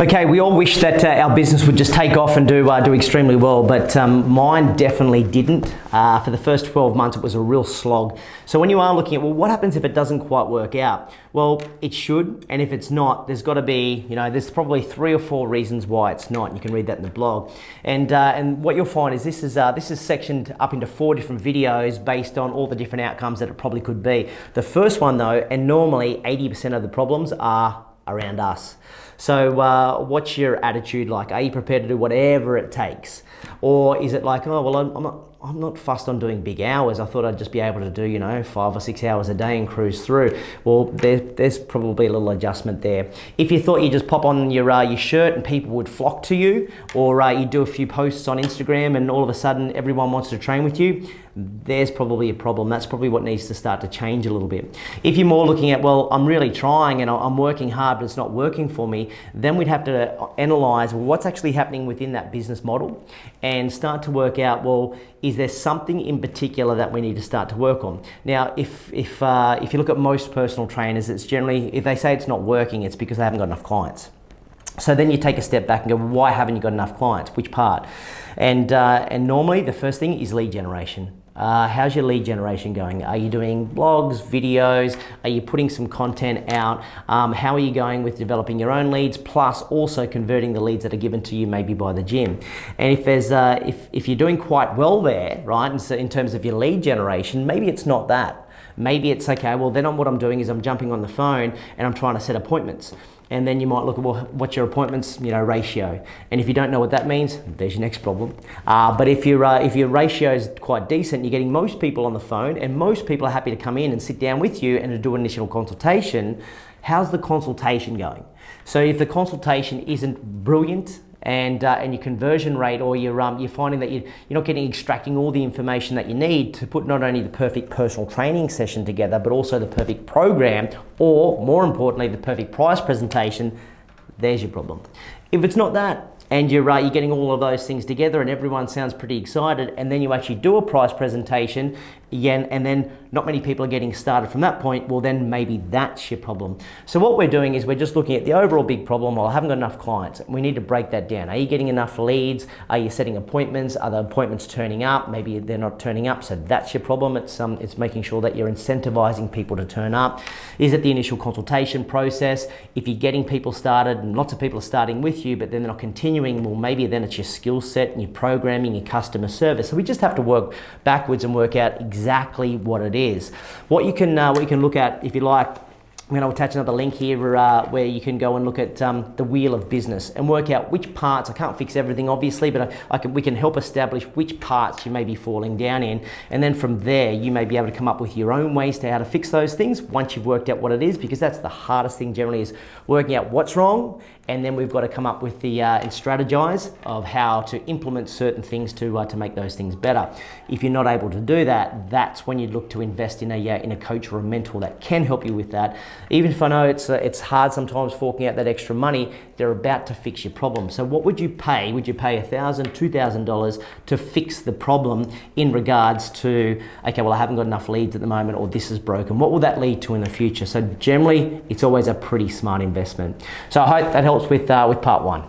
Okay, we all wish that our business would just take off and do extremely well, but mine definitely didn't. For the first 12 months, it was a real slog. So when you are looking at, well, what happens if it doesn't quite work out? Well, it should, and if it's not, there's got to be, there's probably 3 or 4 reasons why it's not. You can read that in the blog. And what you'll find is this is sectioned up into 4 different videos based on all the different outcomes that it probably could be. The first one though, and normally 80% of the problems are around us. So what's your attitude like? Are you prepared to do whatever it takes? Or is it like, oh, well, I'm not fussed on doing big hours. I thought I'd just be able to do, 5 or 6 hours a day and cruise through. Well, there's probably a little adjustment there. If you thought you just pop on your shirt and people would flock to you, or you do a few posts on Instagram and all of a sudden everyone wants to train with you, there's probably a problem. That's probably what needs to start to change a little bit. If you're more looking at, well, I'm really trying and I'm working hard, but it's not working for me, then we'd have to analyze what's actually happening within that business model and start to work out, well, is there something in particular that we need to start to work on? Now, if you look at most personal trainers, it's generally, if they say it's not working, it's because they haven't got enough clients. So then you take a step back and go, why haven't you got enough clients? Which part? And normally the first thing is lead generation. How's your lead generation going? Are you doing blogs, videos? Are you putting some content out? How are you going with developing your own leads, plus also converting the leads that are given to you maybe by the gym? And if there's if you're doing quite well there, right, and so in terms of your lead generation, maybe it's not that. Maybe it's okay, well then what I'm doing is I'm jumping on the phone and I'm trying to set appointments. And then you might look at, well, what's your appointments, ratio? And if you don't know what that means, there's your next problem. But if your ratio is quite decent, you're getting most people on the phone and most people are happy to come in and sit down with you and to do an initial consultation. How's the consultation going? So if the consultation isn't brilliant, and your conversion rate, or you're finding that you're not extracting all the information that you need to put not only the perfect personal training session together, but also the perfect program, or more importantly, the perfect price presentation, there's your problem. If it's not that, and you're getting all of those things together and everyone sounds pretty excited, and then you actually do a price presentation, again, and then not many people are getting started from that point, well then maybe that's your problem. So what we're doing is we're just looking at the overall big problem. Well, I haven't got enough clients. We need to break that down. Are you getting enough leads? Are you setting appointments? Are the appointments turning up? Maybe they're not turning up, so that's your problem. It's making sure that you're incentivizing people to turn up. Is it the initial consultation process? If you're getting people started and lots of people are starting with you, but then they're not continuing, well maybe then it's your skill set and your programming, your customer service. So we just have to work backwards and work out exactly what it is. What you can look at, if you like, I'm going to attach another link here where you can go and look at the wheel of business and work out which parts. I can't fix everything obviously, but we can help establish which parts you may be falling down in, and then from there you may be able to come up with your own ways to how to fix those things once you've worked out what it is, because that's the hardest thing generally, is working out what's wrong, and then we've got to come up with the and strategize of how to implement certain things to make those things better. If you're not able to do that, that's when you look to invest in a coach or a mentor that can help you with that. Even if I know it's hard sometimes forking out that extra money, they're about to fix your problem. So what would you pay? Would you pay $1,000, $2,000 to fix the problem in regards to, okay, well I haven't got enough leads at the moment, or this is broken. What will that lead to in the future? So generally, it's always a pretty smart investment. So I hope that helps with part 1.